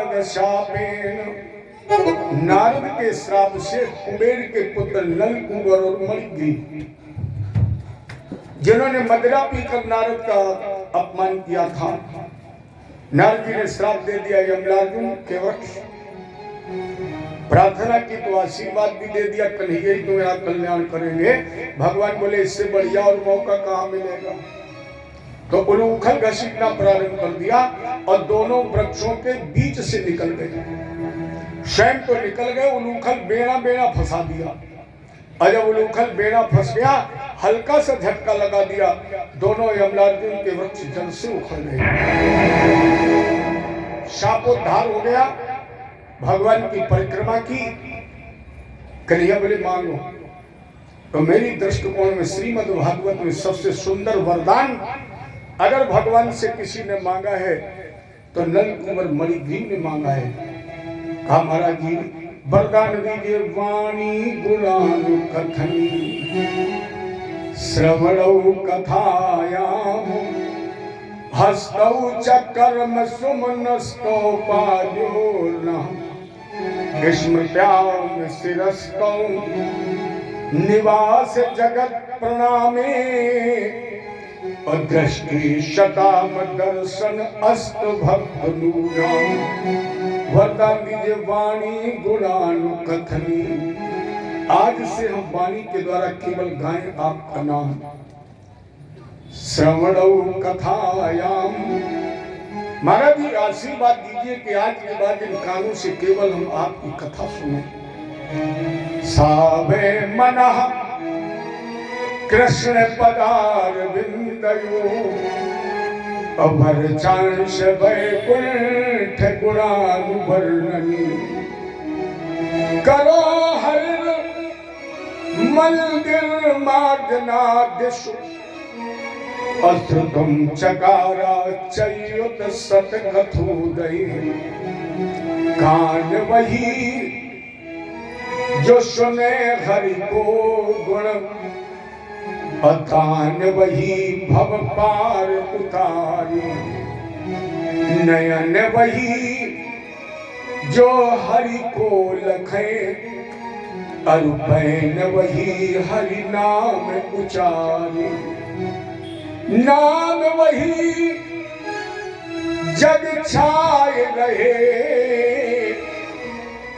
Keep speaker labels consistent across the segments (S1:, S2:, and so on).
S1: नारद शापेन, नारद के श्राप से कुबेर के पुत्र नल, कुंवर और मणिग्रीव, जिन्होंने मदिरा पीकर नारद का अपमान किया था, नारद जी ने श्राप दे दिया यमराजुन के वक्ष, प्रार्थना की तो आशीर्वाद भी दे दिया, कन्हैया ही तुम्हारा कल्याण करेंगे। भगवान बोले इससे बढ़िया और मौका कहाँ मिलेगा, तो उलूखल घसीटना प्रारंभ कर दिया और दोनों वृक्षों के बीच से निकल गए। स्वयं तो निकल गए, उलूखल बेड़ा बेड़ा फंसा दिया, और जब उलूखल बेड़ा फंस गया, हल्का सा झटका लगा दिया, दोनों यमराजुन के वृक्ष जल से उखड़ गए, शापोद्धार हो गया। भगवान की परिक्रमा की, कन्हैया बोले मांगो, तो मेरी दृष्टिकोण में श्रीमद् भागवत में सबसे सुंदर वरदान अगर भगवान से किसी ने मांगा है तो नल, कुंवर, मणिग्रीव ने मांगा है। कहा महाराज जी वरदान दीजिए, वाणी गुणानु कथनी श्रवणौ कथायाम हस्तौ च कर्म सुमनस्तो पायोर्न स्मृत्याम शिरस्तौ निवास जगत प्रणामे दृष्टि शताम दर्शन अस्त भक्त नूराम। वरदान दीजिए वाणी गुणानु कथनी, आज से हम वाणी के द्वारा केवल गाएं आपका नाम। श्रवणौ कथायाम, महाराज जी आशीर्वाद दीजिए कि आज के बाद इन कानों से केवल हम आपकी कथा सुने। सावे मनः कृष्ण पदार बिंदयो अभरचांश वैकुंठ गुणानुवर्णनी करो हर मंदिर मार्गनादिशु अश्रुतम चकारा चयुत सतकथोदय। कान वही जो सुने हरि को गुण, अतान वही भव पार उतारी। नयन वही जो हरि को लखे, अरुपैन वही हरि नाम उचारी। नाम वही जग छाए रहे,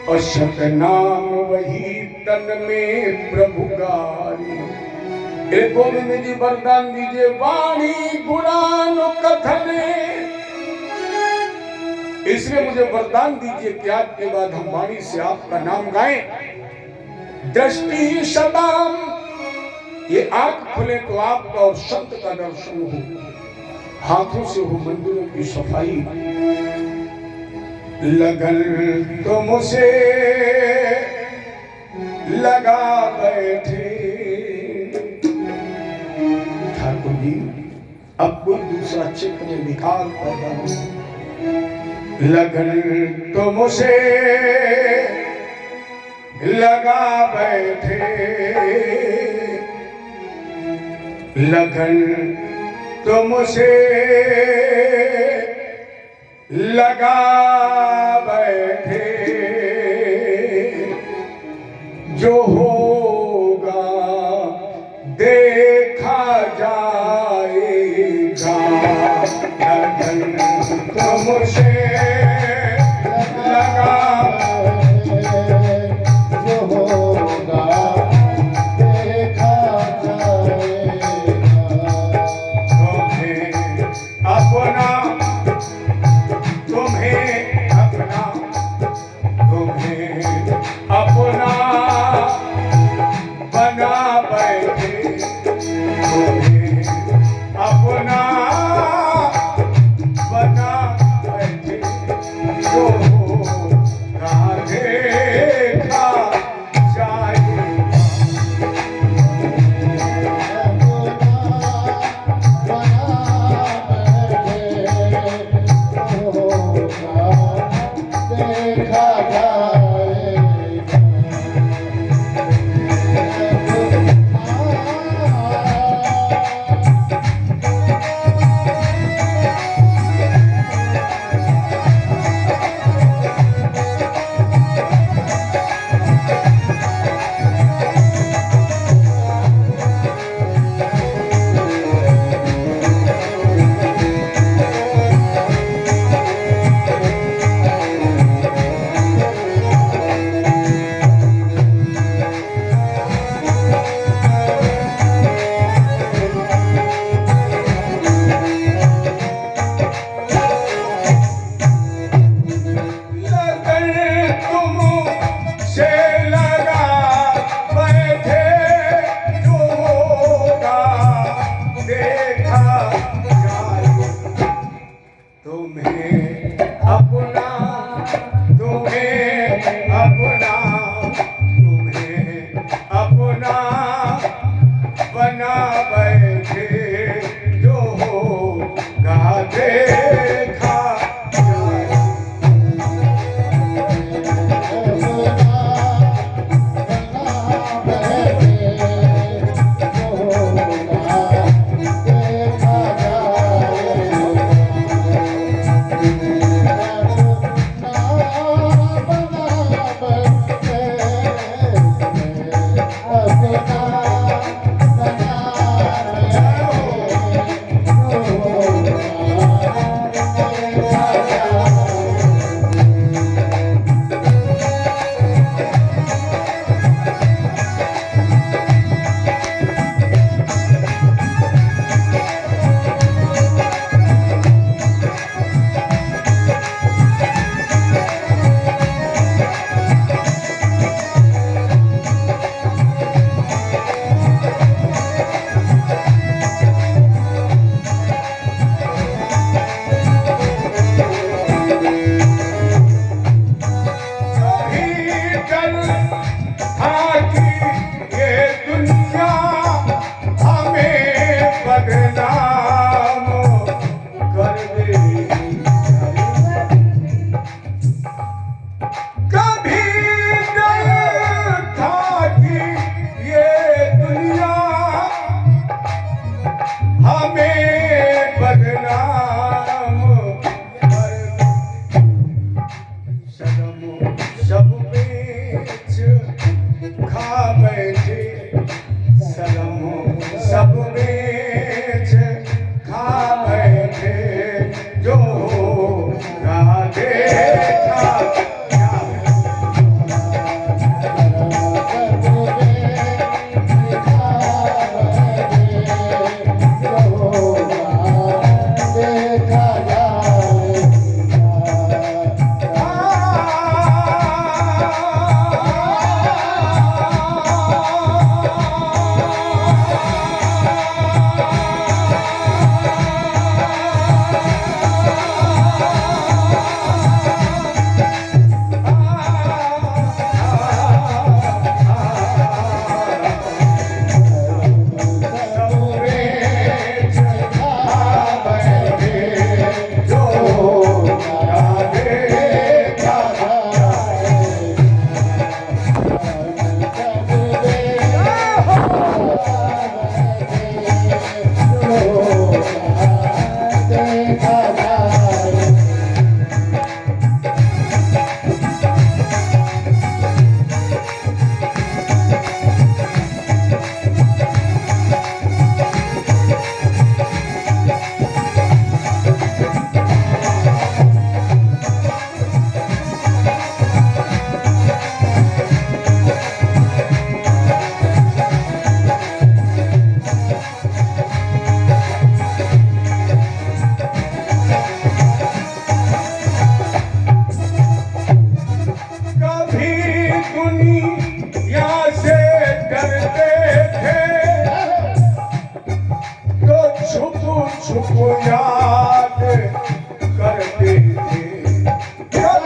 S1: और सत नाम वही तन में प्रभु गारी। एक गोविंद जी वरदान दीजिए, वाणी गुणानु कथने, इसलिए मुझे वरदान दीजिए कि आज के बाद हम वाणी से आपका नाम गाएं। दृष्टि शताम, ये आंख खुले तो आपका और संत का दर्शन हो, हाथों से हो मंदिरों की सफाई। लगन तो मुझे लगा बैठे, ठाकुर जी अब कोई दूसरा चित्र निकाल पैदा हो। लगन तो मुझे लगा बैठे, लगन तो मुझे लगा बैठे, जो होगा देखा जाएगा। लगन तो मुझे लगा, जो होगा देखा जाएगा। अपना बना बैठे, अपना बना बैठे, जो देखा जाएगा।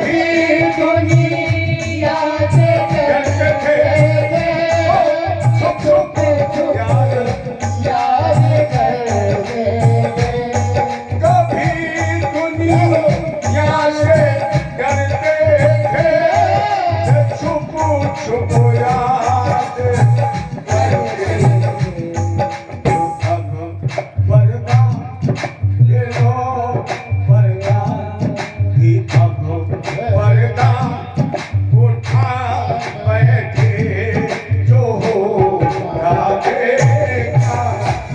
S1: कभी दुनिया से डरते थे, छुप छुप याद करते थे। कभी दुनिया से डरते थे, छुप छुप याद करते। अब पर्दा ले लो, पर्दा कि अब पर्दा उठा बैठे, जो होगा देखा जाए।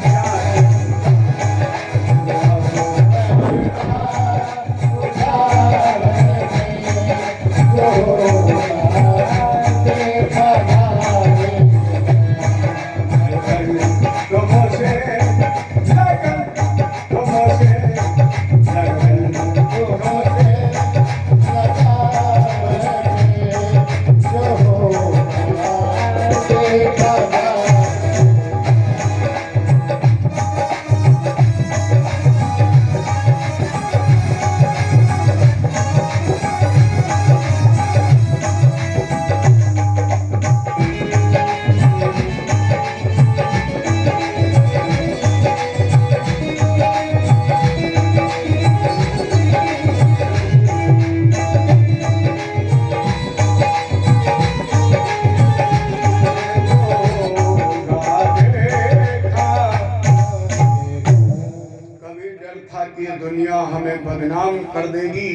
S1: ये दुनिया हमें बदनाम कर देगी,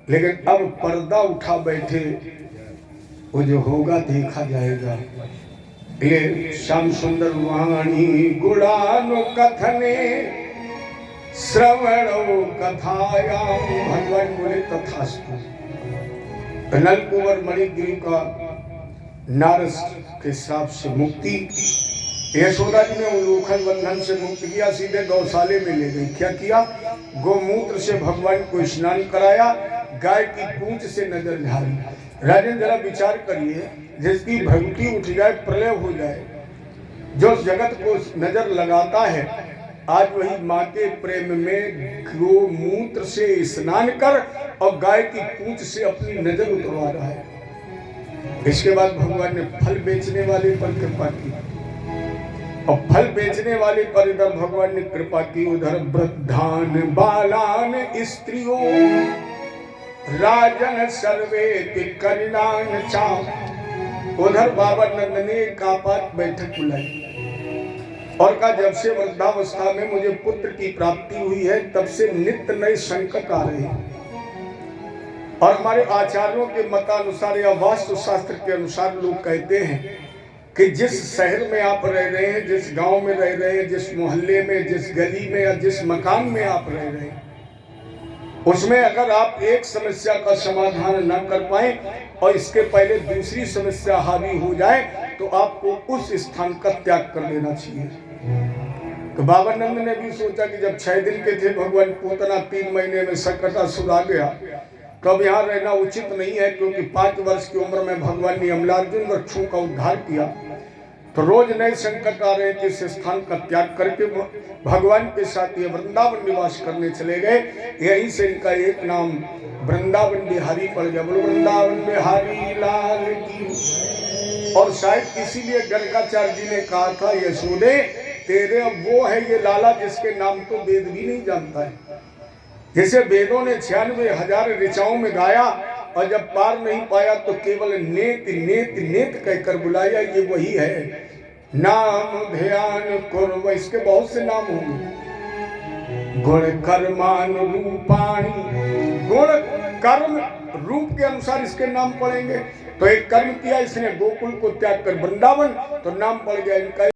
S1: लेकिन अब पर्दा उठा बैठे, वो जो होगा देखा जाएगा। ये श्याम सुंदर वाणी गुणानु कथने श्रवणो कथायाम, भगवान बोले तथास्तु। नल कुंवर मणिगिरी का नारस के श्राप से मुक्ति, यशोदा जी ने उल्लूखन बंधन से मुक्त किया, सीधे गौशाले में ले गई। क्या किया? गोमूत्र से भगवान को स्नान कराया, गाय की पूंछ से नजर झाड़ी। राजन जरा विचार करिए, जिसकी भक्ति उठ जाए, प्रलय हो जाए, जो जगत को नजर लगाता है, आज वही माँ के प्रेम में गोमूत्र से स्नान कर और गाय की पूंछ से अपनी नजर उतरवा रहा है। इसके बाद भगवान ने फल बेचने वाले पर कृपा की, और फल बेचने वाले पर इधर भगवान ने कृपा की, उधर वृद्धान बालान स्त्रियों राजन सर्वे करिणान चाव। उधर बाबा नंद ने कापात बैठक बुलाई और कहा, जब से वृद्धावस्था में मुझे पुत्र की प्राप्ति हुई है, तब से नित्य नए संकट आ रहे हैं, और हमारे आचार्यों के मतानुसार या वास्तु शास्त्र के अनुसार लोग कहते हैं कि जिस शहर में आप रह रहे हैं, जिस गांव में रह रहे हैं, जिस मोहल्ले में, जिस गली में या जिस मकान में आप रह रहे हैं, उसमें अगर आप एक समस्या का समाधान न कर पाए और इसके पहले दूसरी समस्या हावी हो जाए, तो आपको उस स्थान का त्याग कर देना चाहिए। तो बाबा नंद ने भी सोचा कि जब 6 दिन के थे, भगवान पूतना 3 महीने में संकटासुर आ गया, तो अब यहाँ रहना उचित नहीं है, क्योंकि 5 वर्ष की उम्र में भगवान ने अमलार्जुन वृक्षों का उद्धार किया, तो रोज नए संकट आ रहे थे। इस स्थान का त्याग करके भगवान के साथ ये वृंदावन निवास करने चले गए। यहीं से इनका एक नाम वृंदावन बिहारी पड़ गया। बोलो वृंदावन बिहारी लाल की। और शायद इसीलिए गर्गाचार्य जी ने कहा था, यशोदे तेरे अब वो है ये लाला जिसके नाम तो वेद भी नहीं जानता है। जैसे वेदों ने 96,000 ऋचाओं में गाया, और जब पार नहीं पाया तो केवल नेत नेत नेत कहकर बुलाया, ये वही है। नाम ध्यान कुर्व, इसके बहुत से नाम होंगे। गुण कर्मान रूपाणी, गुण कर्म रूप के अनुसार इसके नाम पड़ेंगे। तो एक कर्म किया इसने, गोकुल को त्याग कर वृंदावन, तो नाम पड़ गया इनका।